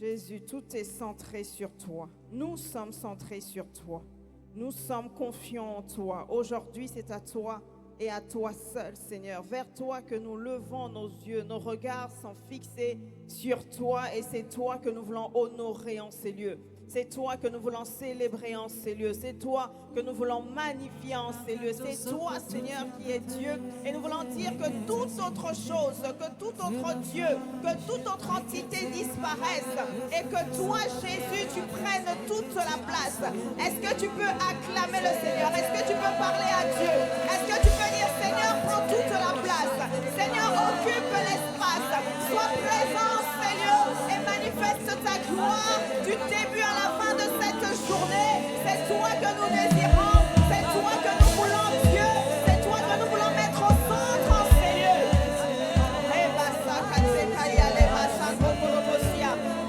Jésus, tout est centré sur toi. Nous sommes centrés sur toi. Nous sommes confiants en toi. Aujourd'hui, c'est à toi et à toi seul, Seigneur. Vers toi que nous levons nos yeux, nos regards sont fixés sur toi et c'est toi que nous voulons honorer en ces lieux. C'est toi que nous voulons célébrer en ces lieux. C'est toi que nous voulons magnifier en ces lieux. C'est toi, Seigneur, qui es Dieu. Et nous voulons dire que toute autre chose, que tout autre Dieu, que toute autre entité disparaisse. Et que toi, Jésus, tu prennes toute la place. Est-ce que tu peux acclamer le Seigneur? Est-ce que tu peux parler à Dieu? Est-ce que tu peux dire, Seigneur, prends toute la place. Seigneur, occupe l'espace. Sois présent, Seigneur, et manifeste ta gloire du début à la fin de cette journée. C'est toi que nous désirons, c'est toi que nous voulons, Dieu, c'est toi que nous voulons mettre au centre en ces lieux.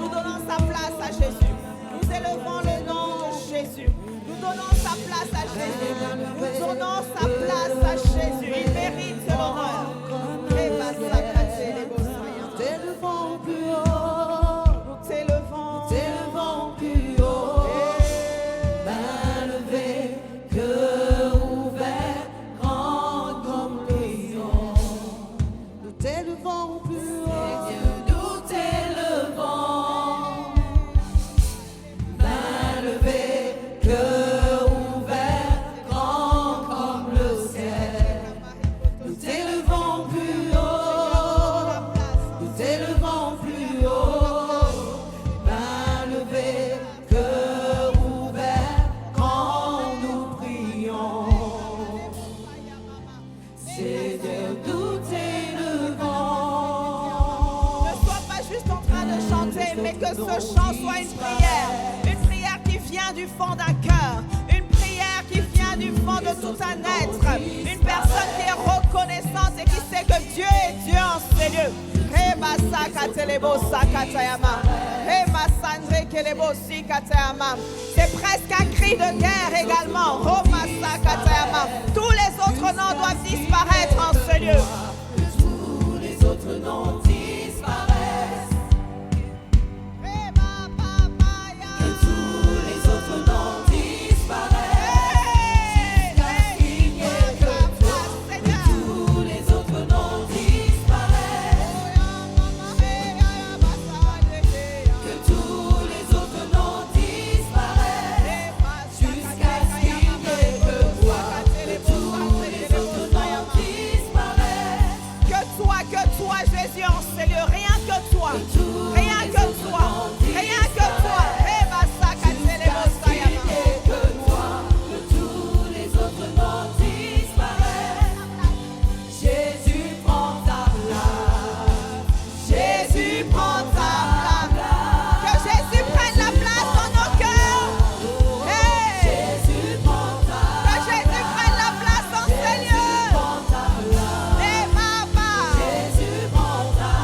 Nous donnons sa place à Jésus. Nous élevons le nom de Jésus. Nous donnons sa place à Jésus. Nous donnons sa place à Jésus. Il mérite l'honneur. T'élevons plus haut, nous t'élevons plus haut, main levée, cœur ouvert, grand comme le lion. Nous t'élevons plus haut, nous t'élevons, main levée, cœur ouvert, grand comme le ciel. Nous t'élevons plus haut. T'élevons plus haut, main levée, cœur ouvert, quand nous prions. Seigneur, nous t'élevons. Ne sois pas juste en train de chanter, mais que ce chant soit une prière qui vient du fond d'un cœur, une prière qui vient du fond de tout un être, une personne qui est reconnaissante et qui sait que Dieu est Dieu en ces lieux. C'est presque un cri de guerre également. Tous les autres noms doivent disparaître en ce lieu. Tous les autres noms disparaissent. Que tous les autres noms disparaissent. Jusqu'à ce qu'il n'y ait que toi. Que tous les autres noms disparaissent. Que tous les autres noms disparaissent. Jusqu'à ce qu'il n'y ait que toi. Que tous les autres noms disparaissent. Que toi, Jésus en ces lieux, rien que toi, rien que toi, rien que toi. Que tous les autres noms disparaissent. Jésus prend ta place. Jésus prend ta place. Que Jésus prenne la place dans nos cœurs. Jésus prend ta Que Jésus prenne la place dans ces lieux. Jésus prend ta place. Jésus prend ta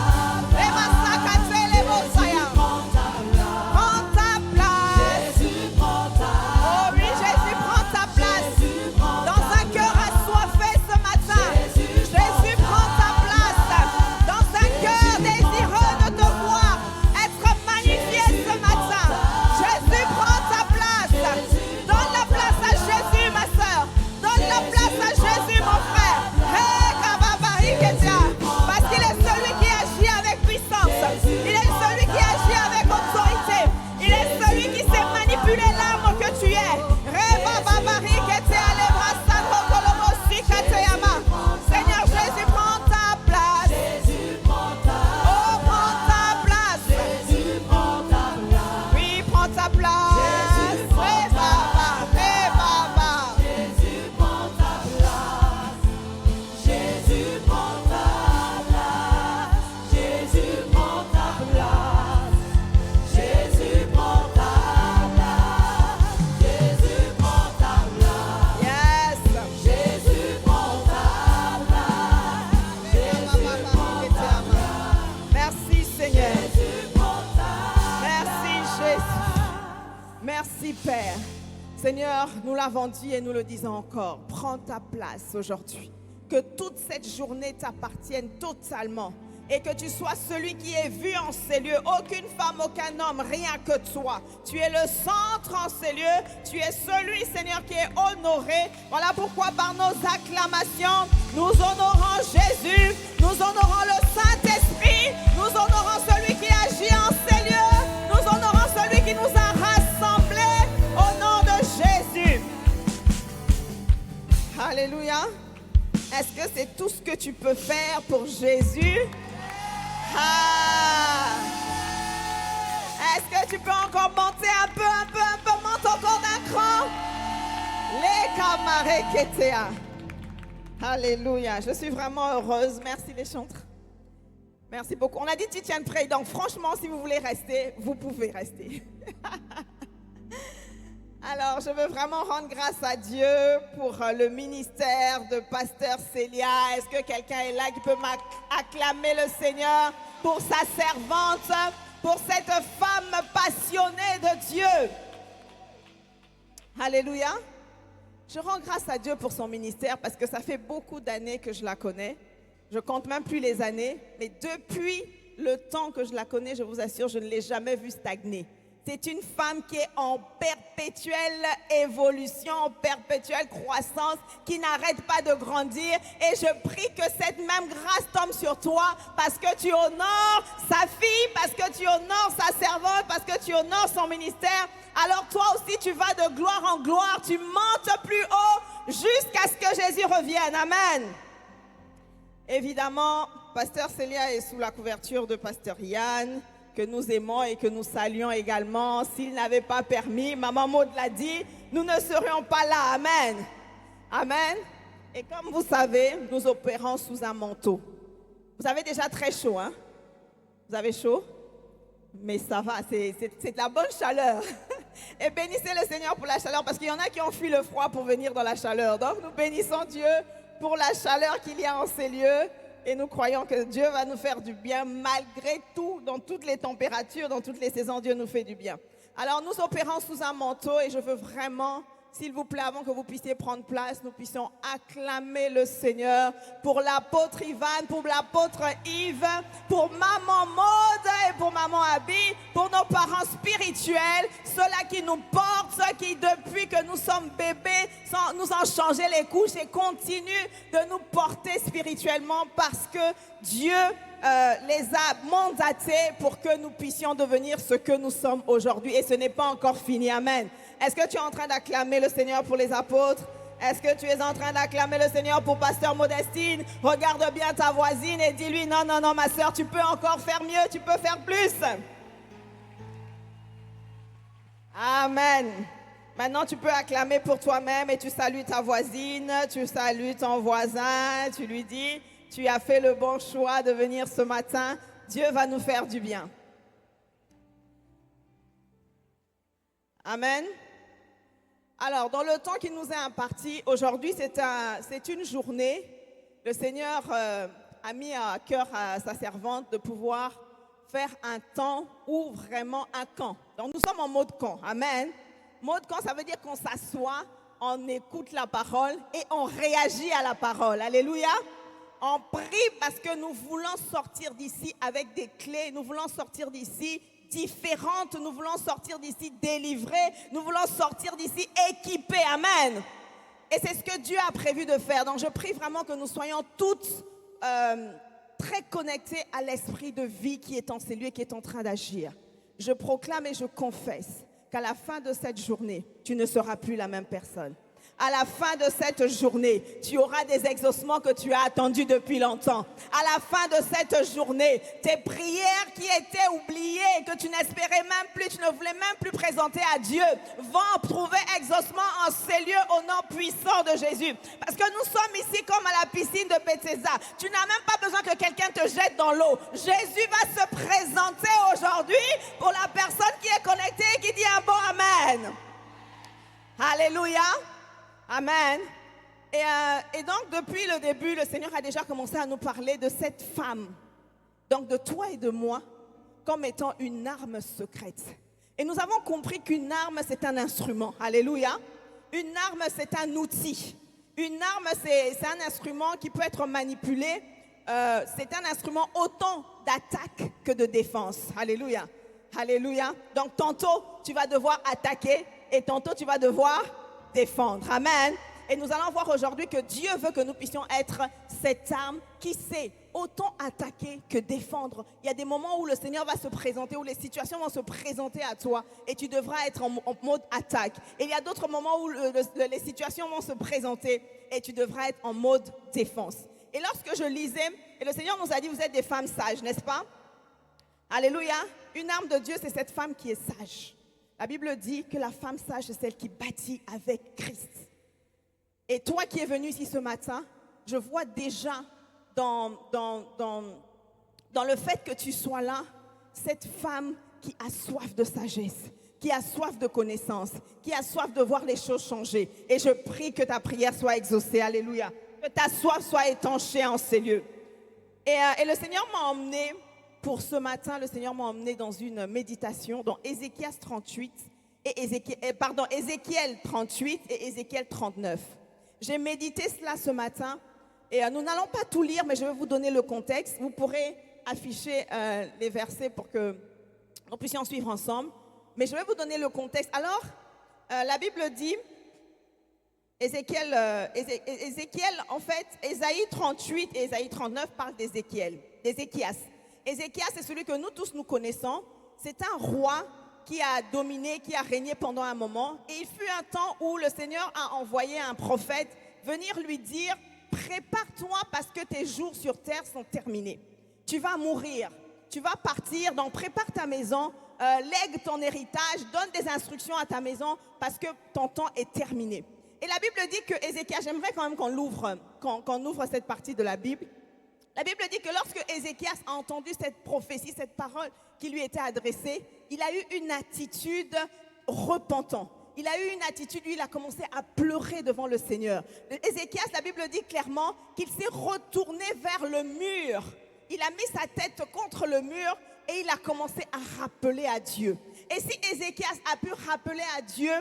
Merci Père. Seigneur, nous l'avons dit et nous le disons encore. Prends ta place aujourd'hui. Que toute cette journée t'appartienne totalement. et que tu sois celui qui est vu en ces lieux. Aucune femme, aucun homme, rien que toi. Tu es le centre en ces lieux. Tu es celui, Seigneur, qui est honoré. Voilà pourquoi par nos acclamations, nous honorons Jésus, nous honorons le Saint-Esprit, nous honorons celui qui agit en ces lieux, nous honorons celui qui nous a rassemblés au nom de Jésus. Alléluia. Est-ce que c'est tout ce que tu peux faire pour Jésus? Ah. Est-ce que tu peux encore monter un peu, monte encore d'un cran? Les camarades ketea. Alléluia, je suis vraiment heureuse. Merci les chantres. Merci beaucoup. On a dit Titiane Prey, donc franchement, si vous voulez rester, vous pouvez rester. Alors, je veux vraiment rendre grâce à Dieu pour le ministère de Pasteur Célia. Est-ce que quelqu'un est là qui peut acclamer le Seigneur pour sa servante, pour cette femme passionnée de Dieu? Alléluia. Je rends grâce à Dieu pour son ministère parce que ça fait beaucoup d'années que je la connais. Je compte même plus les années, mais depuis le temps que je la connais, je vous assure, je ne l'ai jamais vue stagner. C'est une femme qui est en perpétuelle évolution, en perpétuelle croissance, qui n'arrête pas de grandir. Et je prie que cette même grâce tombe sur toi parce que tu honores sa fille, parce que tu honores sa servante, parce que tu honores son ministère. Alors toi aussi, tu vas de gloire en gloire, tu montes plus haut jusqu'à ce que Jésus revienne. Amen. Évidemment, Pasteur Célia est sous la couverture de Pasteur Yann, que nous aimons et que nous saluons également. S'il n'avait pas permis, Maman Maud l'a dit, nous ne serions pas là. Amen. Amen. Et comme vous savez, nous opérons sous un manteau. Vous avez déjà très chaud, hein? Vous avez chaud? Mais ça va, c'est de la bonne chaleur. Et bénissez le Seigneur pour la chaleur, parce qu'il y en a qui ont fui le froid pour venir dans la chaleur. Donc nous bénissons Dieu pour la chaleur qu'il y a en ces lieux. Et nous croyons que Dieu va nous faire du bien malgré tout, dans toutes les températures, dans toutes les saisons, Dieu nous fait du bien. Alors nous opérons sous un manteau et je veux vraiment, s'il vous plaît, avant que vous puissiez prendre place, nous puissions acclamer le Seigneur pour l'apôtre Ivan, pour l'apôtre Yves, pour Maman Maud et pour Maman Abby, pour nos parents spirituels, ceux-là qui nous portent, ceux qui, depuis que nous sommes bébés, nous ont changé les couches et continuent de nous porter spirituellement parce que Dieu les a mandatés pour que nous puissions devenir ce que nous sommes aujourd'hui. Et ce n'est pas encore fini. Amen. Est-ce que tu es en train d'acclamer le Seigneur pour les apôtres? Est-ce que tu es en train d'acclamer le Seigneur pour Pasteur Modestine? Regarde bien ta voisine et dis-lui, non, non, non, ma soeur, tu peux encore faire mieux, tu peux faire plus. Amen. Maintenant, tu peux acclamer pour toi-même et tu salues ta voisine, tu salues ton voisin, tu lui dis, tu as fait le bon choix de venir ce matin. Dieu va nous faire du bien. Amen. Alors, dans le temps qui nous est imparti, aujourd'hui, c'est une journée. Le Seigneur a mis à cœur à sa servante de pouvoir faire un temps ou vraiment un camp. Donc, nous sommes en mode camp. Amen. Mode camp, ça veut dire qu'on s'assoit, on écoute la parole et on réagit à la parole. Alléluia. On prie parce que nous voulons sortir d'ici avec des clés. Nous voulons sortir d'ici différentes. Nous voulons sortir d'ici délivrés. Nous voulons sortir d'ici équipés. Amen. Et c'est ce que Dieu a prévu de faire. Donc je prie vraiment que nous soyons toutes très connectées à l'esprit de vie qui est en ces lieux et qui est en train d'agir. Je proclame et je confesse qu'à la fin de cette journée, tu ne seras plus la même personne. À la fin de cette journée, tu auras des exaucements que tu as attendus depuis longtemps. À la fin de cette journée, tes prières qui étaient oubliées, que tu n'espérais même plus, tu ne voulais même plus présenter à Dieu, vont trouver exaucement en ces lieux au nom puissant de Jésus. Parce que nous sommes ici comme à la piscine de Bethesda. Tu n'as même pas besoin que quelqu'un te jette dans l'eau. Jésus va se présenter aujourd'hui pour la personne qui est connectée et qui dit un bon Amen. Alléluia. Amen. Et donc, depuis le début, le Seigneur a déjà commencé à nous parler de cette femme. Donc, de toi et de moi, comme étant une arme secrète. Et nous avons compris qu'une arme, c'est un instrument. Alléluia. Une arme, c'est un outil. Une arme, c'est un instrument qui peut être manipulé c'est un instrument autant d'attaque que de défense. Alléluia. Alléluia. Donc tantôt, tu vas devoir attaquer et tantôt, tu vas devoir défendre. Amen. Et nous allons voir aujourd'hui que Dieu veut que nous puissions être cette arme qui sait autant attaquer que défendre. Il y a des moments où le Seigneur va se présenter, où les situations vont se présenter à toi et tu devras être en mode attaque. Et il y a d'autres moments où les situations vont se présenter et tu devras être en mode défense. Et lorsque je lisais, et le Seigneur nous a dit, vous êtes des femmes sages, n'est-ce pas? Alléluia. Une arme de Dieu, c'est cette femme qui est sage. La Bible dit que la femme sage, c'est celle qui bâtit avec Christ. Et toi qui es venu ici ce matin, je vois déjà dans le fait que tu sois là, cette femme qui a soif de sagesse, qui a soif de connaissance, qui a soif de voir les choses changer. Et je prie que ta prière soit exaucée. Alléluia. Que ta soif soit étanchée en ces lieux. Et le Seigneur m'a emmené, pour ce matin, le Seigneur m'a emmené dans une méditation dans Ézéchias 38 Ézéchiel 38 et Ézéchiel 39. J'ai médité cela ce matin et nous n'allons pas tout lire, mais je vais vous donner le contexte. Vous pourrez afficher les versets pour que nous puissions suivre ensemble. Mais je vais vous donner le contexte. Alors, la Bible dit, Ézéchiel, en fait, Ésaïe 38 et Ésaïe 39 parlent d'Ézéchias. Ézéchias, c'est celui que nous tous nous connaissons. C'est un roi qui a dominé, qui a régné pendant un moment. Et il fut un temps où le Seigneur a envoyé un prophète venir lui dire, prépare-toi parce que tes jours sur terre sont terminés. Tu vas mourir, tu vas partir, donc prépare ta maison, lègue ton héritage, donne des instructions à ta maison parce que ton temps est terminé. Et la Bible dit que Ézéchias, j'aimerais quand même qu'on ouvre cette partie de la Bible. La Bible dit que lorsque Ézéchias a entendu cette prophétie, cette parole qui lui était adressée, il a eu une attitude repentante. Il a eu une attitude où il a commencé à pleurer devant le Seigneur. Ézéchias, la Bible dit clairement qu'il s'est retourné vers le mur. Il a mis sa tête contre le mur et il a commencé à rappeler à Dieu. Et si Ézéchias a pu rappeler à Dieu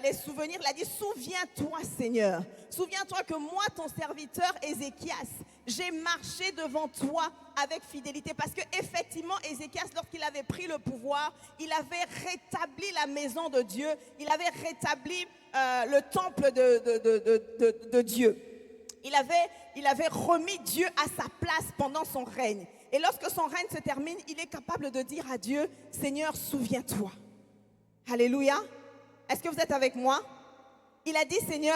les souvenirs, il a dit, souviens-toi Seigneur, souviens-toi que moi ton serviteur Ézéchias, j'ai marché devant toi avec fidélité, parce que effectivement Ézéchias, lorsqu'il avait pris le pouvoir, il avait rétabli la maison de Dieu, il avait rétabli le temple de Dieu. Il avait remis Dieu à sa place pendant son règne. Et lorsque son règne se termine, il est capable de dire à Dieu, Seigneur, souviens-toi. Alléluia. Est-ce que vous êtes avec moi? Il a dit, Seigneur,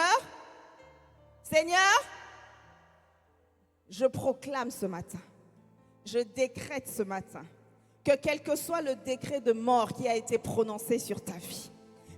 je proclame ce matin, je décrète ce matin, que quel que soit le décret de mort qui a été prononcé sur ta vie,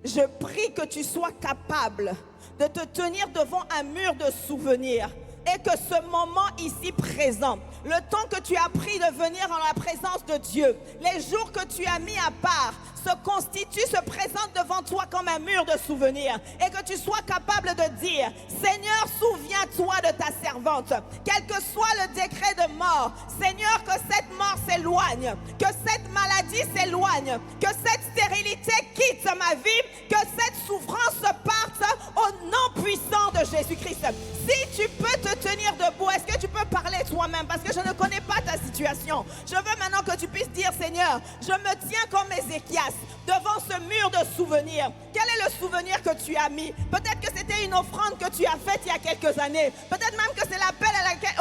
je prie que tu sois capable de te tenir devant un mur de souvenirs et que ce moment ici présent, le temps que tu as pris de venir en la présence de Dieu, les jours que tu as mis à part, se présente devant toi comme un mur de souvenirs et que tu sois capable de dire, Seigneur, souviens-toi de ta servante, quel que soit le décret de mort, Seigneur, que cette mort s'éloigne, que cette maladie s'éloigne, que cette stérilité quitte ma vie, que cette souffrance parte au nom puissant de Jésus-Christ. Si tu peux te tenir debout, est-ce que tu peux parler toi-même? Parce que je ne connais pas ta situation. Je veux maintenant que tu puisses dire, Seigneur, je me tiens comme Ézéchias devant ce mur de souvenirs. Quel est le souvenir que tu as mis? Peut-être que c'était une offrande que tu as faite il y a quelques années. Peut-être même que c'est l'appel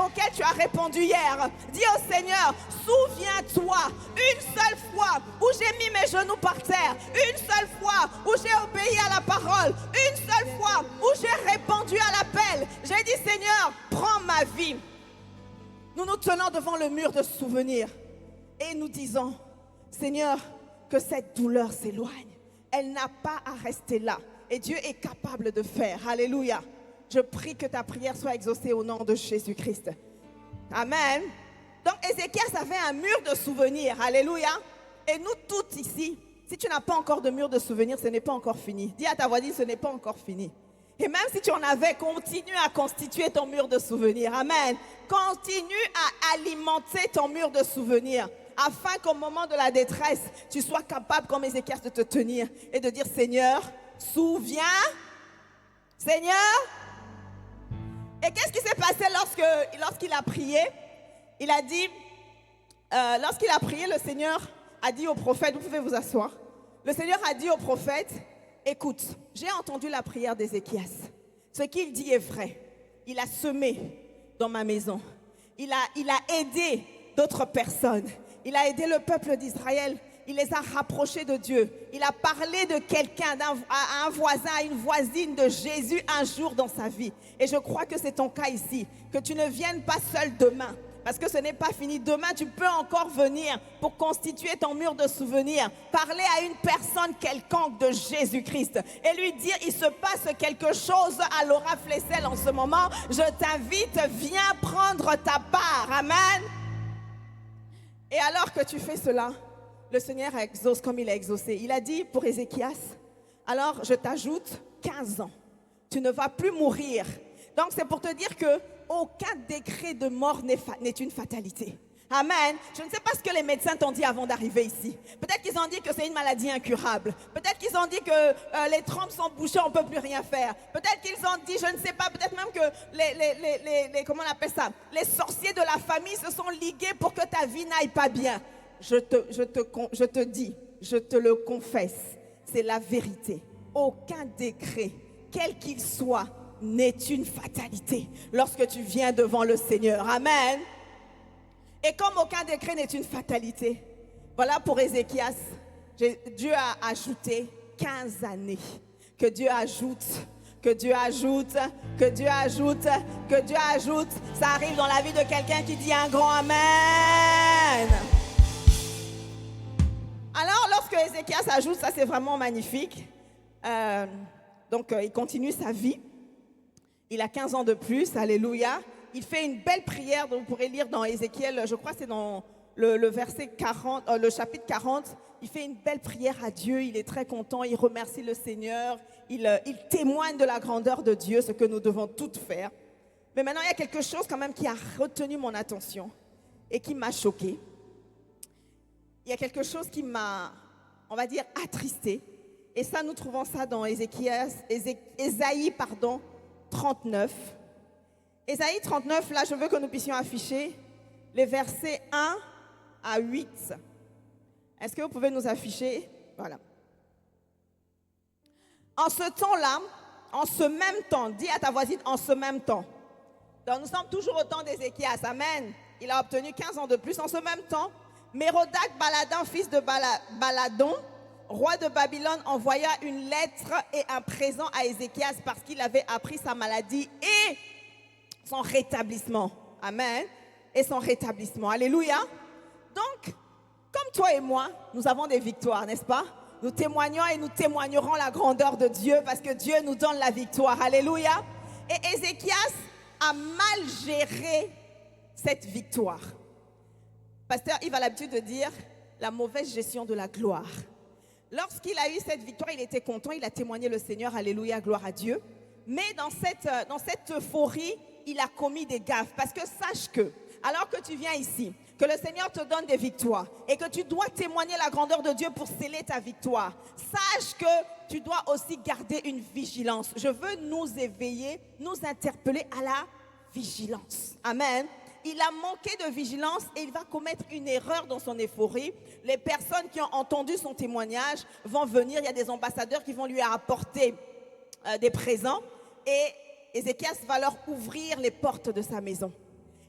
auquel tu as répondu hier. Dis au Seigneur, souviens-toi, une seule fois où j'ai mis mes genoux par terre, une seule fois où j'ai obéi à la parole, une seule fois où j'ai répondu à l'appel. J'ai dit, Seigneur, prends ma vie. Nous nous tenons devant le mur de souvenirs et nous disons, Seigneur, que cette douleur s'éloigne. Elle n'a pas à rester là. Et Dieu est capable de faire. Alléluia. Je prie que ta prière soit exaucée au nom de Jésus-Christ. Amen. Donc Ézéchias avait un mur de souvenirs. Alléluia. Et nous toutes ici, si tu n'as pas encore de mur de souvenirs, ce n'est pas encore fini. Dis à ta voisine, ce n'est pas encore fini. Et même si tu en avais, continue à constituer ton mur de souvenirs. Amen. Continue à alimenter ton mur de souvenirs, afin qu'au moment de la détresse, tu sois capable, comme Ézéchias, de te tenir et de dire, Seigneur, souviens, Seigneur. Et qu'est-ce qui s'est passé lorsqu'il a prié? Il a dit, lorsqu'il a prié, le Seigneur a dit au prophète, vous pouvez vous asseoir. Le Seigneur a dit au prophète, écoute, j'ai entendu la prière d'Ézéchias. Ce qu'il dit est vrai. Il a semé dans ma maison. Il a aidé d'autres personnes. Il a aidé le peuple d'Israël. Il les a rapprochés de Dieu. Il a parlé de quelqu'un, à un voisin, à une voisine de Jésus un jour dans sa vie. Et je crois que c'est ton cas ici. Que tu ne viennes pas seul demain. Parce que ce n'est pas fini. Demain, tu peux encore venir pour constituer ton mur de souvenirs. Parler à une personne quelconque de Jésus-Christ. Et lui dire, il se passe quelque chose à Laura Flessel en ce moment. Je t'invite, viens prendre ta part. Amen. Et alors que tu fais cela, le Seigneur exauce comme il a exaucé. Il a dit pour Ézéchias, alors je t'ajoute 15 ans. Tu ne vas plus mourir. Donc c'est pour te dire que aucun décret de mort n'est une fatalité. Amen. Je ne sais pas ce que les médecins t'ont dit avant d'arriver ici. Peut-être qu'ils ont dit que c'est une maladie incurable. Peut-être qu'ils ont dit que les trompes sont bouchées, on ne peut plus rien faire. Peut-être qu'ils ont dit, je ne sais pas, peut-être même que comment on appelle ça, les sorciers de la famille se sont ligués pour que ta vie n'aille pas bien. Je te dis, je te le confesse, c'est la vérité. Aucun décret, quel qu'il soit, n'est une fatalité lorsque tu viens devant le Seigneur. Amen. Et comme aucun décret n'est une fatalité, voilà pour Ézéchias, Dieu a ajouté 15 années. Que Dieu ajoute, que Dieu ajoute, que Dieu ajoute, que Dieu ajoute. Ça arrive dans la vie de quelqu'un qui dit un grand Amen. Alors, lorsque Ézéchias ajoute, ça c'est vraiment magnifique. Il continue sa vie. Il a 15 ans de plus, alléluia. Il fait une belle prière, donc vous pourrez lire dans Ézéchiel, je crois que c'est dans le verset 40, le chapitre 40. Il fait une belle prière à Dieu, il est très content, il remercie le Seigneur, il témoigne de la grandeur de Dieu, ce que nous devons toutes faire. Mais maintenant, il y a quelque chose quand même qui a retenu mon attention et qui m'a choquée. Il y a quelque chose qui m'a, on va dire, attristée. Et ça, nous trouvons ça dans Ésaïe 39. Ésaïe 39, là, je veux que nous puissions afficher les versets 1 à 8. Est-ce que vous pouvez nous afficher? Voilà. En ce temps-là, en ce même temps, dis à ta voisine, en ce même temps. Donc, nous sommes toujours au temps d'Ézéchias. Amen. Il a obtenu 15 ans de plus. En ce même temps, Mérodach Baladin, fils de Baladon, roi de Babylone, envoya une lettre et un présent à Ézéchias parce qu'il avait appris sa maladie et son rétablissement. Amen. Et son rétablissement. Alléluia. Donc, comme toi et moi, nous avons des victoires, n'est-ce pas? Nous témoignons et nous témoignerons la grandeur de Dieu parce que Dieu nous donne la victoire. Alléluia. Et Ézéchias a mal géré cette victoire. Pasteur Yves a l'habitude de dire la mauvaise gestion de la gloire. Lorsqu'il a eu cette victoire, il était content, il a témoigné le Seigneur, alléluia, gloire à Dieu. Mais dans cette euphorie, il a commis des gaffes. Parce que sache que, alors que tu viens ici, que le Seigneur te donne des victoires et que tu dois témoigner la grandeur de Dieu pour sceller ta victoire, sache que tu dois aussi garder une vigilance. Je veux nous éveiller, nous interpeller à la vigilance. Amen. Il a manqué de vigilance et il va commettre une erreur dans son euphorie. Les personnes qui ont entendu son témoignage vont venir. Il y a des ambassadeurs qui vont lui apporter des présents. Et Ézéchias va leur ouvrir les portes de sa maison.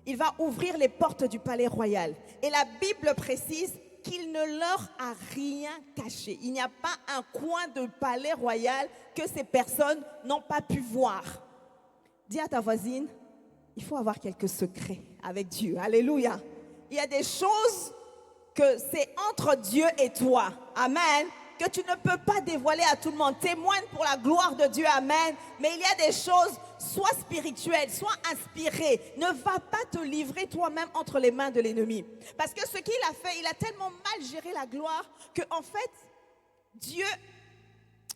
Il va ouvrir les portes du palais royal. Et la Bible précise qu'il ne leur a rien caché. Il n'y a pas un coin de palais royal que ces personnes n'ont pas pu voir. Dis à ta voisine, il faut avoir quelques secrets avec Dieu. Alléluia. Il y a des choses que c'est entre Dieu et toi. Amen. Que tu ne peux pas dévoiler à tout le monde. Témoigne pour la gloire de Dieu. Amen. Mais il y a des choses, soit spirituelles, soit inspirées. Ne va pas te livrer toi-même entre les mains de l'ennemi. Parce que ce qu'il a fait, il a tellement mal géré la gloire qu'en fait, Dieu,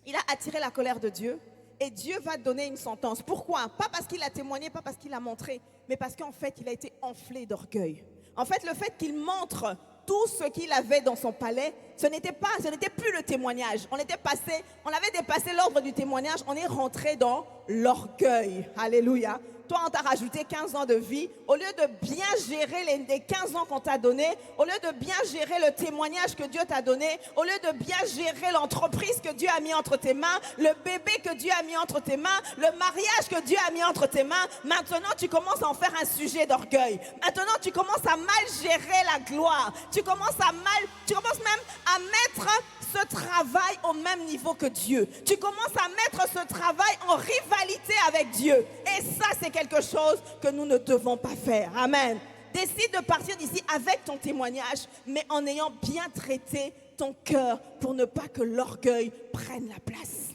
il a attiré la colère de Dieu. Et Dieu va donner une sentence. Pourquoi? Pas parce qu'il a témoigné, pas parce qu'il a montré, mais parce qu'en fait, il a été enflé d'orgueil. En fait, le fait qu'il montre tout ce qu'il avait dans son palais, ce n'était plus le témoignage. On avait dépassé l'ordre du témoignage, on est rentré dans l'orgueil. Alléluia. toi, on t'a rajouté 15 ans de vie, au lieu de bien gérer les 15 ans qu'on t'a donné, au lieu de bien gérer le témoignage que Dieu t'a donné, au lieu de bien gérer l'entreprise que Dieu a mis entre tes mains, le bébé que Dieu a mis entre tes mains, le mariage que Dieu a mis entre tes mains, maintenant tu commences à en faire un sujet d'orgueil. Maintenant tu commences à mal gérer la gloire. Tu commences même à mettre ce travail au même niveau que Dieu. Tu commences à mettre ce travail en rivalité avec Dieu. Et ça, c'est quelque chose que nous ne devons pas faire. Amen. Décide de partir d'ici avec ton témoignage, mais en ayant bien traité ton cœur pour ne pas que l'orgueil prenne la place.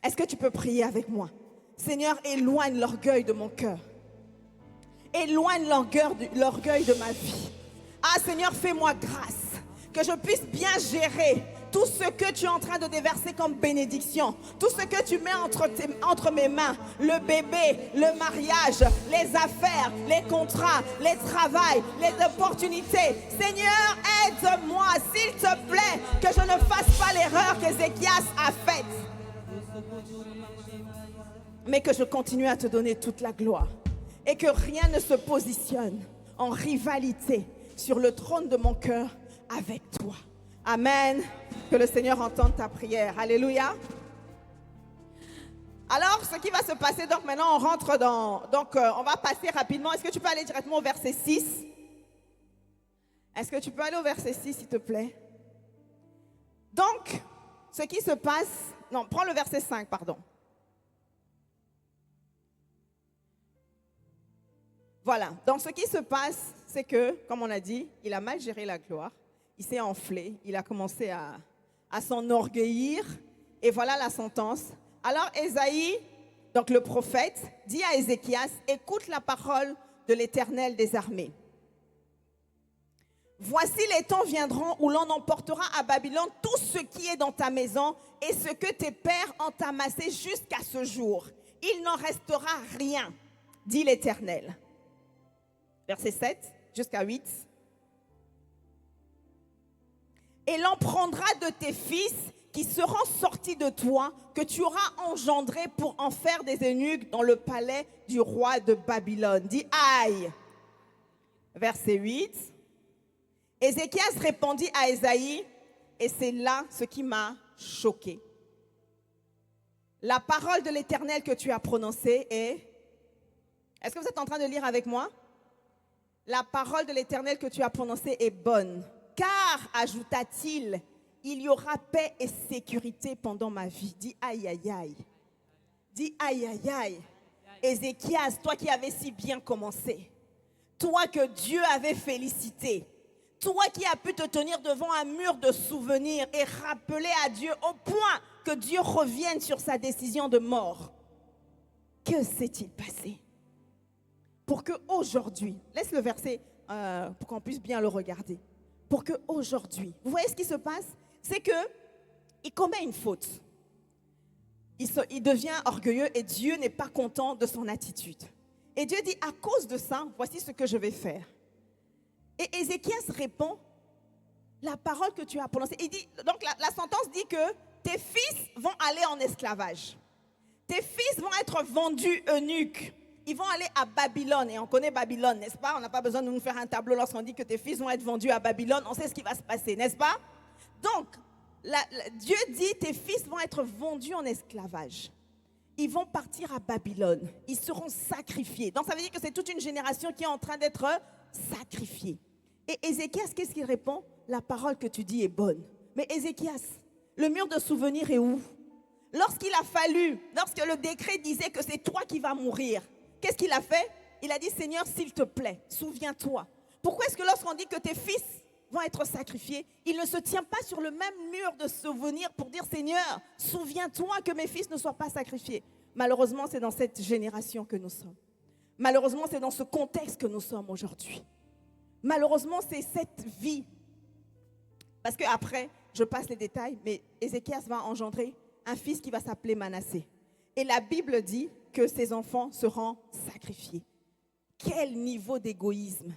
Est-ce que tu peux prier avec moi? Seigneur, éloigne l'orgueil de mon cœur. Éloigne l'orgueil de ma vie. Ah Seigneur, fais-moi grâce, que je puisse bien gérer tout ce que tu es en train de déverser comme bénédiction, tout ce que tu mets entre mes mains, le bébé, le mariage, les affaires, les contrats, les travails, les opportunités. Seigneur, aide-moi, s'il te plaît, que je ne fasse pas l'erreur qu'Ézéchias a faite, mais que je continue à te donner toute la gloire et que rien ne se positionne en rivalité sur le trône de mon cœur avec toi. Amen. Que le Seigneur entende ta prière. Alléluia. Alors, ce qui va se passer, donc maintenant on rentre dans... on va passer rapidement. Est-ce que tu peux aller directement au verset 6? Est-ce que tu peux aller au verset 6, s'il te plaît? Donc, ce qui se passe... Non, prends le verset 5, pardon. Voilà. Donc, ce qui se passe, c'est que, comme on a dit, il a mal géré la gloire. Il s'est enflé, il a commencé à s'enorgueillir, et voilà la sentence. Alors Ésaïe, donc le prophète, dit à Ézéchias, écoute la parole de l'Éternel des armées. Voici les temps viendront où l'on emportera à Babylone tout ce qui est dans ta maison et ce que tes pères ont amassé jusqu'à ce jour. Il n'en restera rien, dit l'Éternel. Verset 7 jusqu'à 8. Et l'on prendra de tes fils qui seront sortis de toi, que tu auras engendrés pour en faire des eunuques dans le palais du roi de Babylone. Dis aïe. Verset 8. Ézéchias répondit à Ésaïe, et c'est là ce qui m'a choqué. La parole de l'Éternel que tu as prononcée est... Est-ce que vous êtes en train de lire avec moi? La parole de l'Éternel que tu as prononcée est bonne. Car, ajouta-t-il, il y aura paix et sécurité pendant ma vie. Dis aïe, aïe, aïe. Dis aïe, aïe, aïe. Ézéchias, toi qui avais si bien commencé, toi que Dieu avait félicité, toi qui as pu te tenir devant un mur de souvenirs et rappeler à Dieu au point que Dieu revienne sur sa décision de mort. Que s'est-il passé? Pour qu'aujourd'hui, laisse le verset pour qu'on puisse bien le regarder. Pour qu'aujourd'hui, vous voyez ce qui se passe? C'est qu'il commet une faute. Il devient orgueilleux et Dieu n'est pas content de son attitude. Et Dieu dit, à cause de ça, voici ce que je vais faire. Et Ézéchias répond, la parole que tu as prononcée. Il dit, donc la sentence dit que tes fils vont aller en esclavage. Tes fils vont être vendus eunuques. Ils vont aller à Babylone. Et on connaît Babylone, n'est-ce pas? On n'a pas besoin de nous faire un tableau lorsqu'on dit que tes fils vont être vendus à Babylone. On sait ce qui va se passer, n'est-ce pas? Donc, Dieu dit, tes fils vont être vendus en esclavage. Ils vont partir à Babylone. Ils seront sacrifiés. Donc, ça veut dire que c'est toute une génération qui est en train d'être sacrifiée. Et Ézéchias, qu'est-ce qu'il répond? La parole que tu dis est bonne. Mais Ézéchias, le mur de souvenirs est où? Lorsque le décret disait que c'est toi qui vas mourir, qu'est-ce qu'il a fait? Il a dit, Seigneur, s'il te plaît, souviens-toi. Pourquoi est-ce que lorsqu'on dit que tes fils vont être sacrifiés, il ne se tient pas sur le même mur de souvenirs pour dire, Seigneur, souviens-toi que mes fils ne soient pas sacrifiés? Malheureusement, c'est dans cette génération que nous sommes. Malheureusement, c'est dans ce contexte que nous sommes aujourd'hui. Malheureusement, c'est cette vie. Parce qu'après, je passe les détails, mais Ézéchias va engendrer un fils qui va s'appeler Manassé. Et la Bible dit que ses enfants seront sacrifiés. Quel niveau d'égoïsme!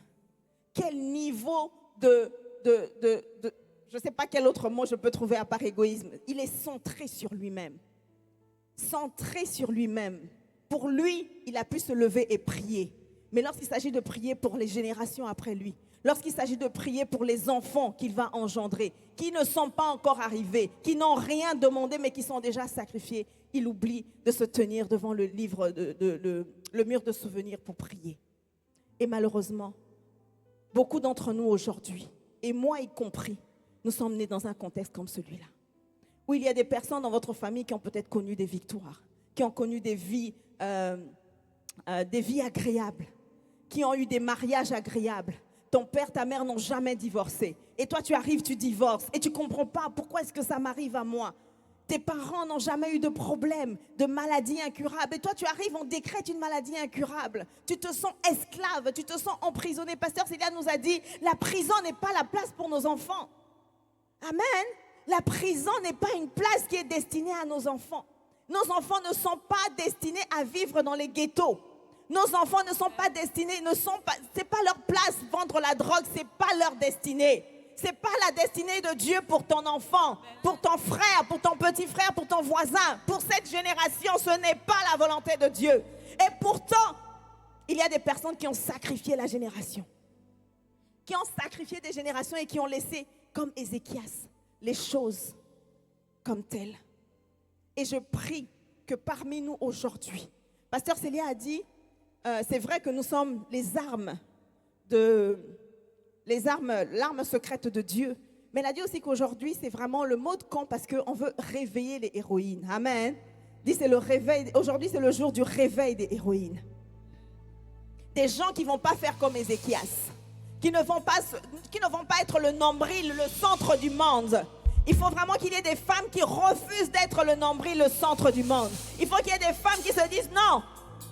Quel niveau de je ne sais pas quel autre mot je peux trouver à part égoïsme. Il est centré sur lui-même. Centré sur lui-même. pour lui, il a pu se lever et prier. Mais lorsqu'il s'agit de prier pour les générations après lui, lorsqu'il s'agit de prier pour les enfants qu'il va engendrer, qui ne sont pas encore arrivés, qui n'ont rien demandé mais qui sont déjà sacrifiés, il oublie de se tenir devant le livre, le mur de souvenirs pour prier. Et malheureusement, beaucoup d'entre nous aujourd'hui, et moi y compris, nous sommes nés dans un contexte comme celui-là, où il y a des personnes dans votre famille qui ont peut-être connu des victoires, qui ont connu des vies agréables, qui ont eu des mariages agréables. Ton père, ta mère n'ont jamais divorcé. Et toi, tu arrives, tu divorces. Et tu ne comprends pas pourquoi est-ce que ça m'arrive à moi. Tes parents n'ont jamais eu de problème, de maladie incurable. Et toi, tu arrives, on décrète une maladie incurable. Tu te sens esclave, tu te sens emprisonné. Pasteur Célia nous a dit, la prison n'est pas la place pour nos enfants. Amen. La prison n'est pas une place qui est destinée à nos enfants. Nos enfants ne sont pas destinés à vivre dans les ghettos. Nos enfants ne sont pas destinés, c'est pas leur place vendre la drogue, c'est pas leur destinée. C'est pas la destinée de Dieu pour ton enfant, pour ton frère, pour ton petit frère, pour ton voisin. Pour cette génération, ce n'est pas la volonté de Dieu. Et pourtant, il y a des personnes qui ont sacrifié la génération, qui ont sacrifié des générations et qui ont laissé, comme Ézéchias, les choses comme telles. Et je prie que parmi nous aujourd'hui, Pasteur Célia a dit, c'est vrai que nous sommes l'arme secrète de Dieu. Mais elle a dit aussi qu'aujourd'hui, c'est vraiment le mot de camp parce qu'on veut réveiller les héroïnes. Amen. Dit, c'est le réveil. Aujourd'hui, c'est le jour du réveil des héroïnes. Des gens qui ne vont pas faire comme Ézéchias, qui ne vont pas être le nombril, le centre du monde. Il faut vraiment qu'il y ait des femmes qui refusent d'être le nombril, le centre du monde. Il faut qu'il y ait des femmes qui se disent non,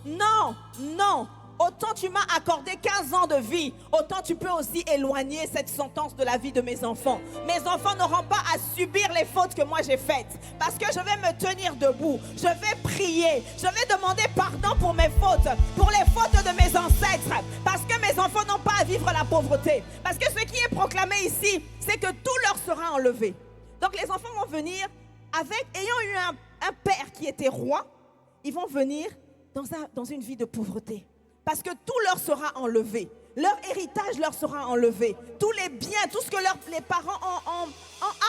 non, non. Autant tu m'as accordé 15 ans de vie, autant tu peux aussi éloigner cette sentence de la vie de mes enfants. Mes enfants n'auront pas à subir les fautes que moi j'ai faites. Parce que je vais me tenir debout, je vais prier, je vais demander pardon pour mes fautes, pour les fautes de mes ancêtres. Parce que mes enfants n'ont pas à vivre la pauvreté. Parce que ce qui est proclamé ici, c'est que tout leur sera enlevé. Donc les enfants vont venir, ayant eu un père qui était roi, ils vont venir dans une vie de pauvreté. Parce que tout leur sera enlevé. Leur héritage leur sera enlevé. Tous les biens, tout ce que les parents ont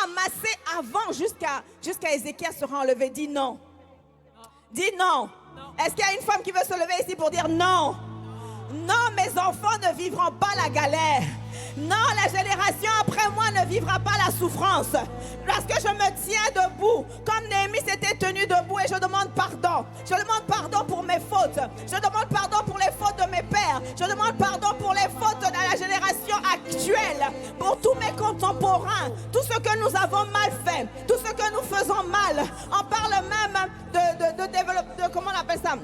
amassé avant jusqu'à Ézéchias sera enlevé. Dis non. Dis non. Est-ce qu'il y a une femme qui veut se lever ici pour dire non? Non, mes enfants ne vivront pas la galère. Non, la génération après moi ne vivra pas la souffrance. Parce que je me tiens debout. Comme Néhémie s'était tenu debout et je demande pardon. Je demande pardon pour mes fautes. Je demande pardon pour les fautes de mes pères. Je demande pardon pour les fautes de la génération actuelle. Pour tous mes contemporains. Tout ce que nous avons mal fait. Tout ce que nous faisons mal. On parle même de comment on appelle ça?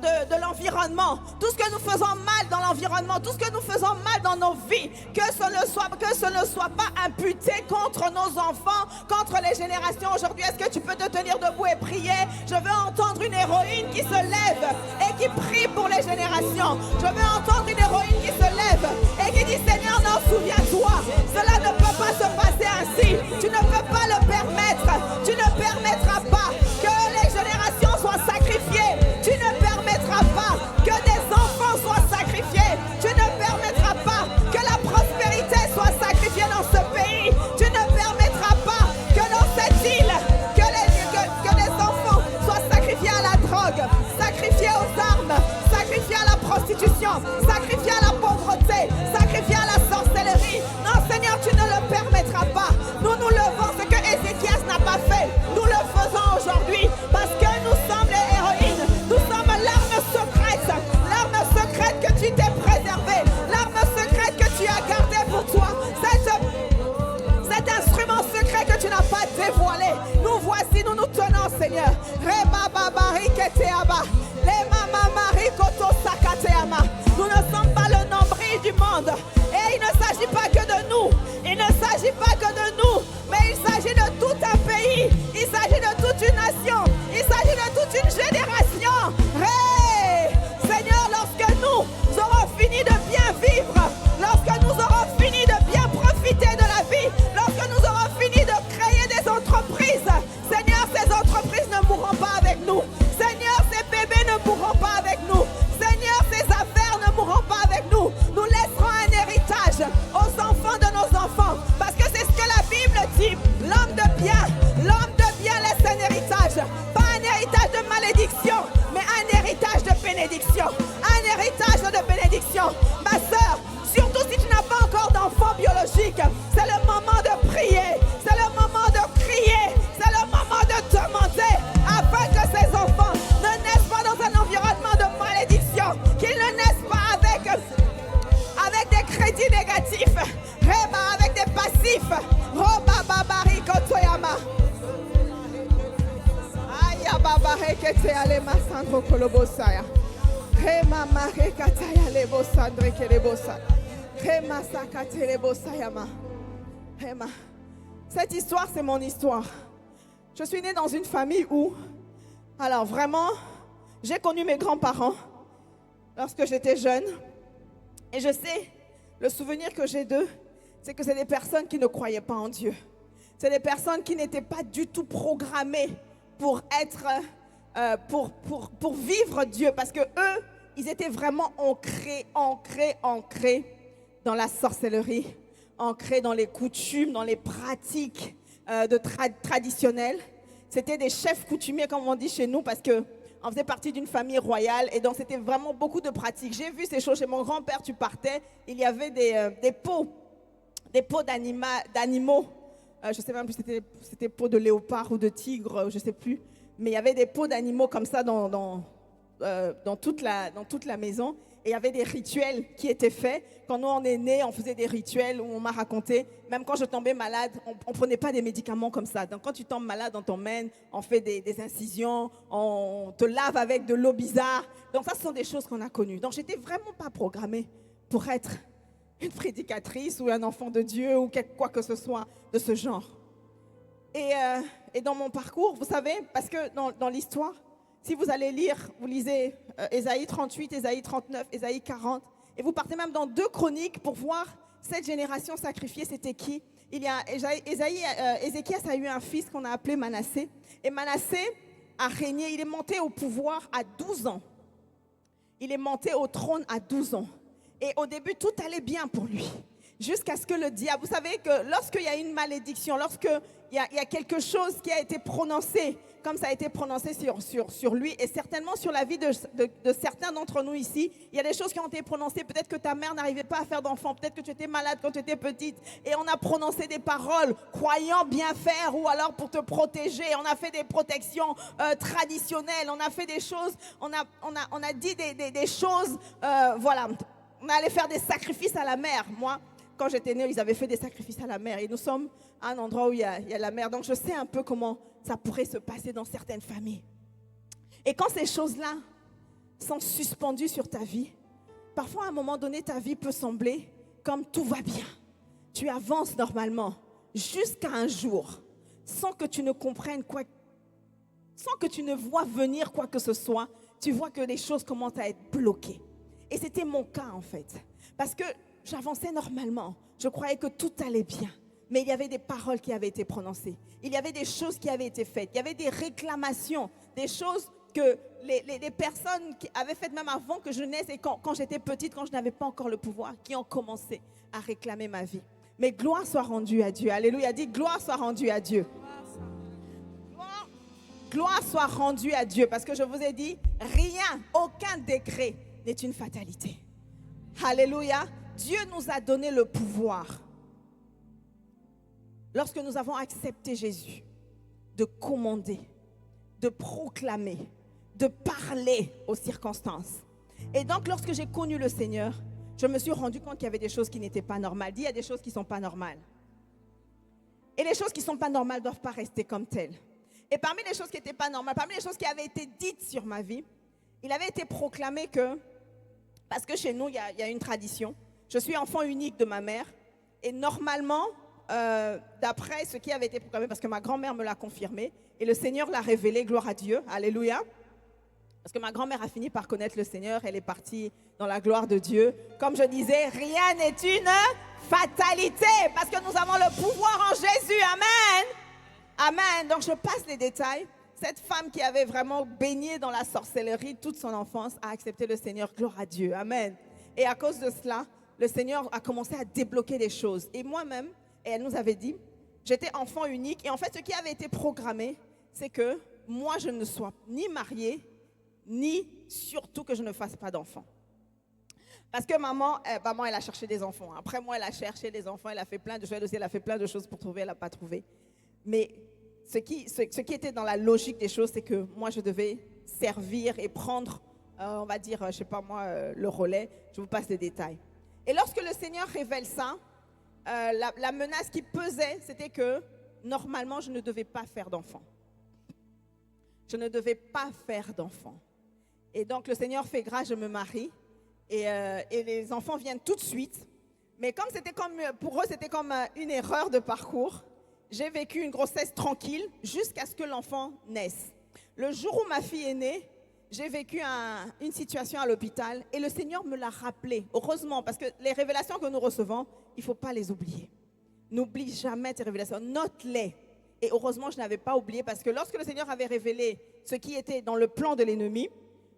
De l'environnement, tout ce que nous faisons mal dans l'environnement, tout ce que nous faisons mal dans nos vies, que ce ne soit pas imputé contre nos enfants, contre les générations aujourd'hui. Est-ce que tu peux te tenir debout et prier? Je veux entendre une héroïne qui se lève et qui prie pour les générations. Je veux entendre une héroïne qui se lève et qui dit Seigneur, non, souviens-toi, cela ne peut pas se passer ainsi. Tu ne peux pas le permettre. Tu ne permettras pas que les générations soient sacrifiées. Tu ne permettras pas que des enfants soient sacrifiés. Tu ne permettras pas que la prospérité soit sacrifiée dans ce pays. Tu ne permettras pas que dans cette île, que les enfants soient sacrifiés à la drogue, sacrifiés aux armes, sacrifiés à la prostitution, sacrifiés à la pauvreté, sacrifiés à la sorcellerie. Non, Seigneur, tu ne le permettras pas. Nous nous levons ce que Ézéchias n'a pas fait. Nous le faisons aujourd'hui parce que nous sommes les héroïnes. Nous sommes l'arme secrète que tu t'es préservée, l'arme secrète que tu as gardée pour toi, cet instrument secret que tu n'as pas dévoilé. Nous voici, nous nous tenons, Seigneur. Nous ne sommes pas le nombril du monde. Et il ne s'agit pas que de nous. Il ne s'agit pas que de nous. Mais il s'agit de tout un pays. Il s'agit de toute une nation. Il s'agit de toute une génération. Seigneur, lorsque nous aurons fini de bien vivre, lorsque nous aurons fini de bien profiter de la vie, lorsque nous aurons fini de créer des entreprises, Seigneur, ces entreprises ne mourront pas avec nous. Seigneur, ces bébés ne mourront rekete ale masandro kolobosaya. Rema marekataya lebo sandre kelebosa. Rema sakate lebo sayama. Rema. Cette histoire, c'est mon histoire. Je suis née dans une famille où, alors vraiment, j'ai connu mes grands-parents lorsque j'étais jeune. Et je sais, le souvenir que j'ai d'eux, c'est que c'est des personnes qui ne croyaient pas en Dieu. C'est des personnes qui n'étaient pas du tout programmées pour être, pour vivre Dieu. Parce que eux, ils étaient vraiment ancrés dans la sorcellerie, ancrés dans les coutumes, dans les pratiques traditionnelles. C'était des chefs coutumiers, comme on dit chez nous, parce qu'on faisait partie d'une famille royale. Et donc, c'était vraiment beaucoup de pratiques. J'ai vu ces choses chez mon grand-père. Tu partais, il y avait des pots d'animaux. Je ne sais même plus si c'était peau de léopard ou de tigre, je ne sais plus. Mais il y avait des peaux d'animaux comme ça dans toute la maison. Et il y avait des rituels qui étaient faits. Quand nous, on est nés, on faisait des rituels où on m'a raconté. Même quand je tombais malade, on ne prenait pas des médicaments comme ça. Donc quand tu tombes malade, on t'emmène, on fait des incisions, on te lave avec de l'eau bizarre. Donc ça, ce sont des choses qu'on a connues. Donc je n'étais vraiment pas programmée pour être une prédicatrice ou un enfant de Dieu ou quoi que ce soit de ce genre. Et dans mon parcours, vous savez, parce que dans l'histoire, si vous allez lire, vous lisez Ésaïe 38, Ésaïe 39, Ésaïe 40, et vous partez même dans 2 Chroniques pour voir cette génération sacrifiée, c'était qui? Il y a Ézéchias a eu un fils qu'on a appelé Manassé. Et Manassé a régné, il est monté au pouvoir à 12 ans. Il est monté au trône à 12 ans. Et au début, tout allait bien pour lui. Jusqu'à ce que le diable, vous savez que lorsqu'il y a une malédiction, lorsqu'il y a quelque chose qui a été prononcé, comme ça a été prononcé sur lui, et certainement sur la vie de certains d'entre nous ici, il y a des choses qui ont été prononcées. Peut-être que ta mère n'arrivait pas à faire d'enfant, peut-être que tu étais malade quand tu étais petite, et on a prononcé des paroles, croyant bien faire, ou alors pour te protéger. On a fait des protections traditionnelles, on a fait des choses, on a dit des choses, voilà. On allait faire des sacrifices à la mer. Moi, quand j'étais née, ils avaient fait des sacrifices à la mer. Et nous sommes à un endroit où il y a la mer. Donc, je sais un peu comment ça pourrait se passer dans certaines familles. Et quand ces choses-là sont suspendues sur ta vie, parfois, à un moment donné, ta vie peut sembler comme tout va bien. Tu avances normalement jusqu'à un jour, sans que tu ne comprennes quoi, sans que tu ne vois venir quoi que ce soit. Tu vois que les choses commencent à être bloquées. Et c'était mon cas en fait. Parce que j'avançais normalement. Je croyais que tout allait bien. Mais il y avait des paroles qui avaient été prononcées. Il y avait des choses qui avaient été faites. Il y avait des réclamations, des choses que les personnes qui avaient faites même avant que je naisse et quand j'étais petite, quand je n'avais pas encore le pouvoir, qui ont commencé à réclamer ma vie. Mais gloire soit rendue à Dieu. Alléluia. Dit gloire soit rendue à Dieu. Gloire soit rendue à Dieu. Parce que je vous ai dit, rien, aucun décret n'est une fatalité. Alléluia. Dieu nous a donné le pouvoir, lorsque nous avons accepté Jésus, de commander, de proclamer, de parler aux circonstances. Et donc, lorsque j'ai connu le Seigneur, je me suis rendu compte qu'il y avait des choses qui n'étaient pas normales. Il y a des choses qui ne sont pas normales. Et les choses qui ne sont pas normales ne doivent pas rester comme telles. Et parmi les choses qui n'étaient pas normales, parmi les choses qui avaient été dites sur ma vie, il avait été proclamé que, parce que chez nous, il y a une tradition, je suis enfant unique de ma mère, et normalement, d'après ce qui avait été proclamé, parce que ma grand-mère me l'a confirmé, et le Seigneur l'a révélé, gloire à Dieu, alléluia, parce que ma grand-mère a fini par connaître le Seigneur, elle est partie dans la gloire de Dieu. Comme je disais, rien n'est une fatalité, parce que nous avons le pouvoir en Jésus, amen. Amen. Donc je passe les détails. Cette femme qui avait vraiment baigné dans la sorcellerie toute son enfance a accepté le Seigneur, gloire à Dieu, amen. Et à cause de cela, le Seigneur a commencé à débloquer des choses. Et moi-même, et elle nous avait dit, j'étais enfant unique. Et en fait, ce qui avait été programmé, c'est que moi, je ne sois ni mariée, ni surtout que je ne fasse pas d'enfants. Parce que maman, elle a cherché des enfants. Après moi, elle a cherché des enfants, elle a fait plein de choses. Elle aussi, elle a fait plein de choses pour trouver, elle n'a pas trouvé. Mais ce qui était dans la logique des choses, c'est que moi, je devais servir et prendre, on va dire, je ne sais pas moi, le relais. Je vous passe les détails. Et lorsque le Seigneur révèle ça, la menace qui pesait, c'était que normalement, je ne devais pas faire d'enfants. je ne devais pas faire d'enfants. Et donc le Seigneur fait grâce, je me marie et les enfants viennent tout de suite. Mais comme pour eux, c'était comme une erreur de parcours, j'ai vécu une grossesse tranquille jusqu'à ce que l'enfant naisse. Le jour où ma fille est née, j'ai vécu une situation à l'hôpital et le Seigneur me l'a rappelé. Heureusement, parce que les révélations que nous recevons, il ne faut pas les oublier. N'oublie jamais tes révélations, note-les. Et heureusement, je n'avais pas oublié parce que lorsque le Seigneur avait révélé ce qui était dans le plan de l'ennemi,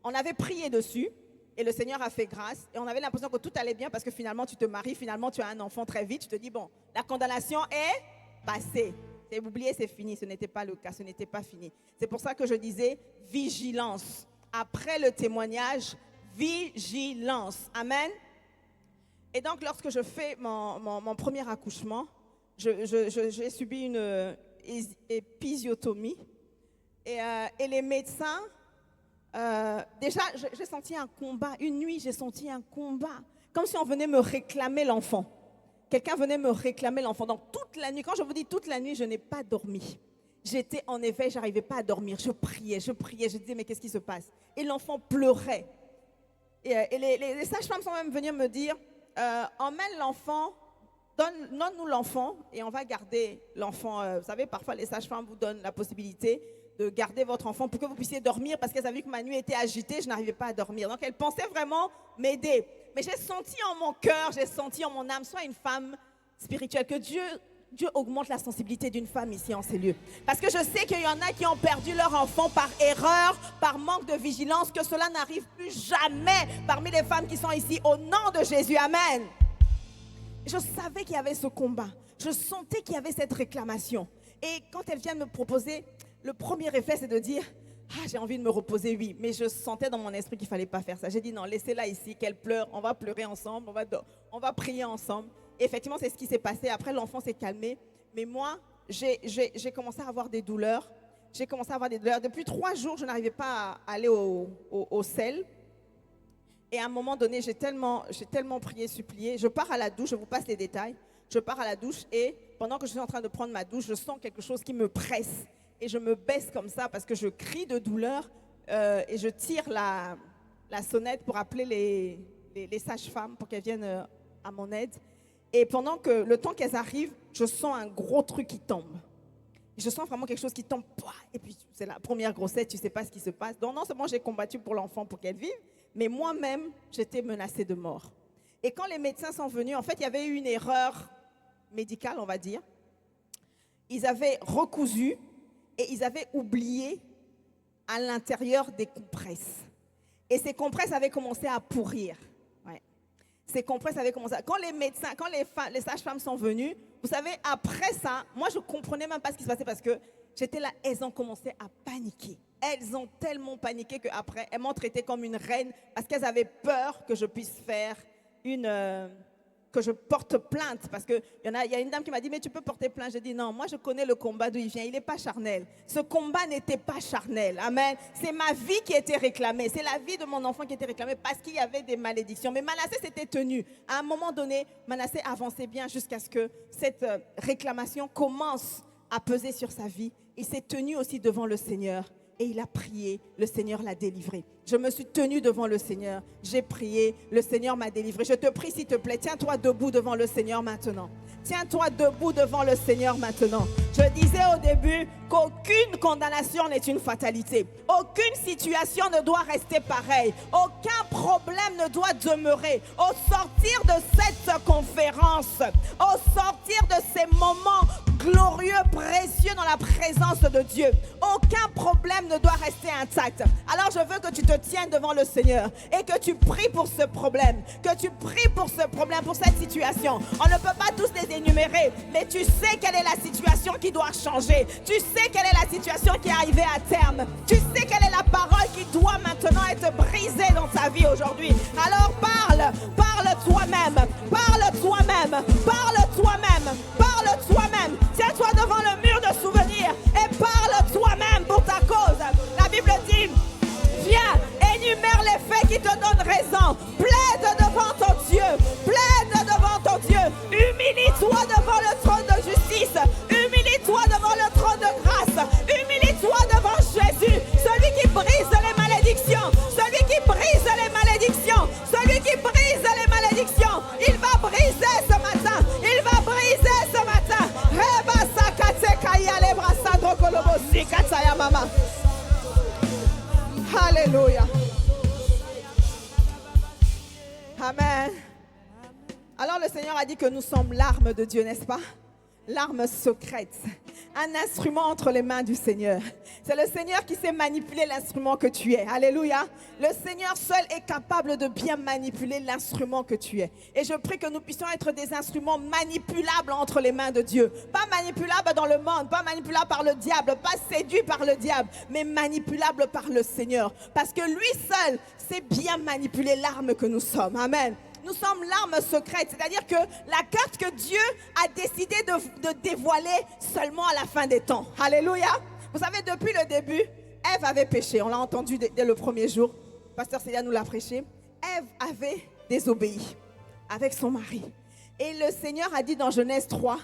on avait prié dessus et le Seigneur a fait grâce. Et on avait l'impression que tout allait bien parce que finalement, tu te maries, finalement, tu as un enfant très vite. Tu te dis, bon, la condamnation est passée. C'est oublié, c'est fini. Ce n'était pas le cas, ce n'était pas fini. C'est pour ça que je disais vigilance. Après le témoignage, vigilance. Amen. Et donc, lorsque je fais mon premier accouchement, j'ai subi une épisiotomie. Et les médecins, déjà, j'ai senti un combat. Une nuit, j'ai senti un combat. Comme si on venait me réclamer l'enfant. Quelqu'un venait me réclamer l'enfant. Donc, toute la nuit, quand je vous dis toute la nuit, je n'ai pas dormi. J'étais en éveil, je n'arrivais pas à dormir. Je priais, je disais, mais qu'est-ce qui se passe? Et l'enfant pleurait. Et les sages-femmes sont même venues me dire, emmène l'enfant, donne-nous l'enfant et on va garder l'enfant. Vous savez, parfois les sages-femmes vous donnent la possibilité de garder votre enfant pour que vous puissiez dormir parce qu'elles avaient vu que ma nuit était agitée, je n'arrivais pas à dormir. Donc elles pensaient vraiment m'aider. Mais j'ai senti en mon cœur, j'ai senti en mon âme, sois une femme spirituelle, que Dieu augmente la sensibilité d'une femme ici en ces lieux. Parce que je sais qu'il y en a qui ont perdu leur enfant par erreur, par manque de vigilance, que cela n'arrive plus jamais parmi les femmes qui sont ici au nom de Jésus. Amen. Je savais qu'il y avait ce combat. Je sentais qu'il y avait cette réclamation. Et quand elle vient me proposer, le premier réflexe c'est de dire, j'ai envie de me reposer, oui. Mais je sentais dans mon esprit qu'il ne fallait pas faire ça. J'ai dit non, laissez-la ici, qu'elle pleure, on va pleurer ensemble, on va prier ensemble. Et effectivement, c'est ce qui s'est passé. Après, l'enfant s'est calmé. Mais moi, j'ai commencé à avoir des douleurs. Depuis 3 jours, je n'arrivais pas à aller au sel. Et à un moment donné, j'ai tellement prié, supplié. Je pars à la douche, je vous passe les détails. Je pars à la douche et pendant que je suis en train de prendre ma douche, je sens quelque chose qui me presse. Et je me baisse comme ça parce que je crie de douleur et je tire la sonnette pour appeler les sages-femmes pour qu'elles viennent à mon aide. Et pendant que le temps qu'elles arrivent, je sens un gros truc qui tombe. Je sens vraiment quelque chose qui tombe. Et puis, c'est la première grossesse, tu ne sais pas ce qui se passe. Donc, non seulement j'ai combattu pour l'enfant pour qu'elle vive, mais moi-même, j'étais menacée de mort. Et quand les médecins sont venus, en fait, il y avait eu une erreur médicale, on va dire. Ils avaient recousu et ils avaient oublié à l'intérieur des compresses. Et ces compresses avaient commencé à pourrir. Ces compresses avaient commencé. Quand les médecins, quand les sages-femmes sont venues, vous savez, après ça, moi, je ne comprenais même pas ce qui se passait parce que j'étais là, elles ont commencé à paniquer. Elles ont tellement paniqué qu'après, elles m'ont traitée comme une reine parce qu'elles avaient peur que je puisse faire que je porte plainte. Parce qu'il y a une dame qui m'a dit, mais tu peux porter plainte. J'ai dit, non, moi je connais le combat d'où il vient. Il n'est pas charnel. Ce combat n'était pas charnel. Amen. C'est ma vie qui était réclamée. C'est la vie de mon enfant qui était réclamée parce qu'il y avait des malédictions. Mais Manassé s'était tenu. À un moment donné, Manassé avançait bien jusqu'à ce que cette réclamation commence à peser sur sa vie. Il s'est tenu aussi devant le Seigneur. Et il a prié, le Seigneur l'a délivré. Je me suis tenue devant le Seigneur, j'ai prié, le Seigneur m'a délivré. Je te prie s'il te plaît, tiens-toi debout devant le Seigneur maintenant. Tiens-toi debout devant le Seigneur maintenant. Je disais au début qu'aucune condamnation n'est une fatalité. Aucune situation ne doit rester pareille. Aucun problème ne doit demeurer. Au sortir de cette conférence, au sortir de ces moments glorieux, précieux dans la présence de Dieu, aucun problème ne doit rester intact. Alors je veux que tu te tiennes devant le Seigneur et que tu pries pour ce problème, que tu pries pour ce problème, pour cette situation. On ne peut pas tous les énumérer, mais tu sais quelle est la situation qui doit changer. Tu sais quelle est la situation qui est arrivée à terme. Tu sais quelle est la parole qui doit maintenant être brisée dans ta vie aujourd'hui. Alors parle toi-même, parle toi-même, parle toi-même, parle toi-même. Tiens-toi devant le mur de souvenirs et parle toi-même pour ta cause. La Bible dit, viens, énumère les faits qui te donnent raison. Plaide devant ton Dieu, plaide devant ton Dieu. Humilie-toi devant le trône de justice. Humilie-toi devant le trône de grâce. Humilie-toi devant Jésus. Ce Sikataya mama. Alléluia. Amen. Alors le Seigneur a dit que nous sommes l'arme de Dieu, n'est-ce pas? L'arme secrète, un instrument entre les mains du Seigneur. C'est le Seigneur qui sait manipuler l'instrument que tu es. Alléluia. Le Seigneur seul est capable de bien manipuler l'instrument que tu es. Et je prie que nous puissions être des instruments manipulables entre les mains de Dieu. Pas manipulables dans le monde, pas manipulables par le diable, pas séduits par le diable, mais manipulables par le Seigneur. Parce que lui seul sait bien manipuler l'arme que nous sommes. Amen. Nous sommes l'arme secrète, c'est-à-dire que la carte que Dieu a décidé de dévoiler seulement à la fin des temps. Alléluia. Vous savez, depuis le début, Ève avait péché. On l'a entendu dès le premier jour. Pasteur Célia nous l'a prêché. Ève avait désobéi avec son mari. Et le Seigneur a dit dans Genèse 3,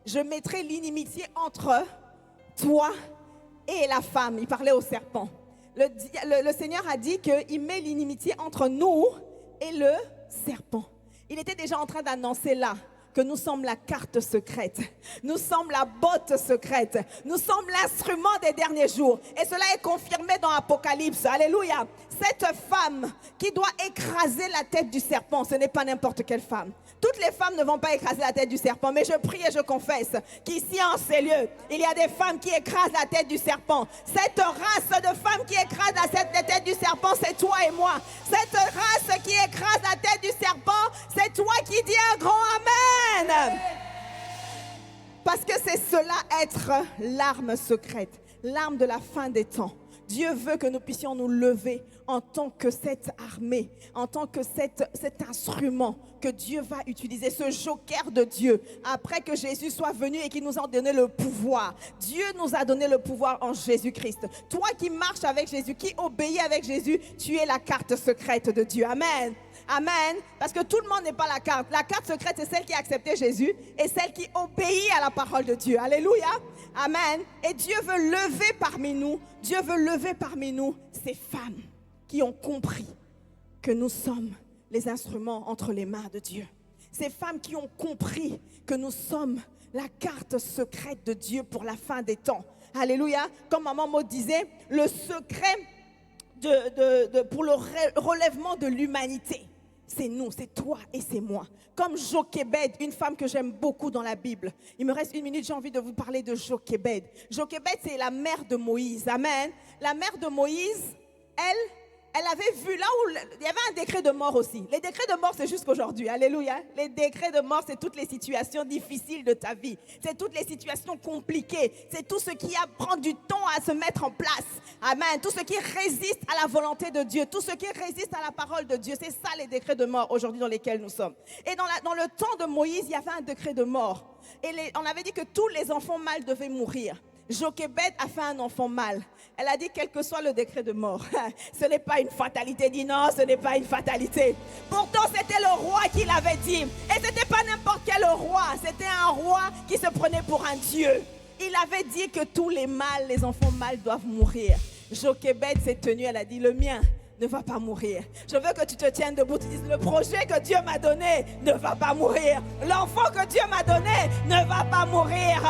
je mettrai l'inimitié entre toi et la femme. Il parlait au serpent. Le Seigneur a dit qu'il met l'inimitié entre nous et le serpent. Il était déjà en train d'annoncer là que nous sommes la carte secrète, nous sommes la botte secrète, nous sommes l'instrument des derniers jours. Et cela est confirmé dans Apocalypse. Alléluia. Cette femme qui doit écraser la tête du serpent, ce n'est pas n'importe quelle femme. Toutes les femmes ne vont pas écraser la tête du serpent, mais je prie et je confesse qu'ici en ces lieux, il y a des femmes qui écrasent la tête du serpent. Cette race de femmes qui écrasent la tête du serpent, c'est toi et moi. Cette race qui écrase la tête du serpent, c'est toi qui dis un grand Amen. Parce que c'est cela être l'arme secrète, l'arme de la fin des temps. Dieu veut que nous puissions nous lever en tant que cette armée, en tant que cet instrument que Dieu va utiliser, ce joker de Dieu, après que Jésus soit venu et qu'il nous a donné le pouvoir. Dieu nous a donné le pouvoir en Jésus-Christ. Toi qui marches avec Jésus, qui obéis avec Jésus, tu es la carte secrète de Dieu. Amen. Amen. Parce que tout le monde n'est pas la carte. La carte secrète, c'est celle qui a accepté Jésus et celle qui obéit à la parole de Dieu. Alléluia. Amen. Et Dieu veut lever parmi nous, ces femmes qui ont compris que nous sommes les instruments entre les mains de Dieu. Ces femmes qui ont compris que nous sommes la carte secrète de Dieu pour la fin des temps. Alléluia. Comme maman Maud disait, le secret pour le relèvement de l'humanité, c'est nous, c'est toi et c'est moi. Comme Jochébed, une femme que j'aime beaucoup dans la Bible. Il me reste 1 minute, j'ai envie de vous parler de Jochébed. Jochébed, c'est la mère de Moïse. Amen. La mère de Moïse, elle avait vu là où il y avait un décret de mort aussi. Les décrets de mort, c'est jusqu'aujourd'hui. Alléluia. Les décrets de mort, c'est toutes les situations difficiles de ta vie. C'est toutes les situations compliquées. C'est tout ce qui prend du temps à se mettre en place. Amen. Tout ce qui résiste à la volonté de Dieu. Tout ce qui résiste à la parole de Dieu. C'est ça les décrets de mort aujourd'hui dans lesquels nous sommes. Et dans le temps de Moïse, il y avait un décret de mort. Et on avait dit que tous les enfants mâles devaient mourir. Jochébed a fait un enfant mâle. Elle a dit quel que soit le décret de mort, ce n'est pas une fatalité. Dit non, ce n'est pas une fatalité. Pourtant c'était le roi qui l'avait dit. Et ce n'était pas n'importe quel roi. C'était un roi qui se prenait pour un dieu. Il avait dit que tous les mâles, les enfants mâles doivent mourir. Jochébed s'est tenue, elle a dit le mien ne va pas mourir. Je veux que tu te tiennes debout, tu dises le projet que Dieu m'a donné ne va pas mourir. L'enfant que Dieu m'a donné ne va pas mourir.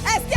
Est-ce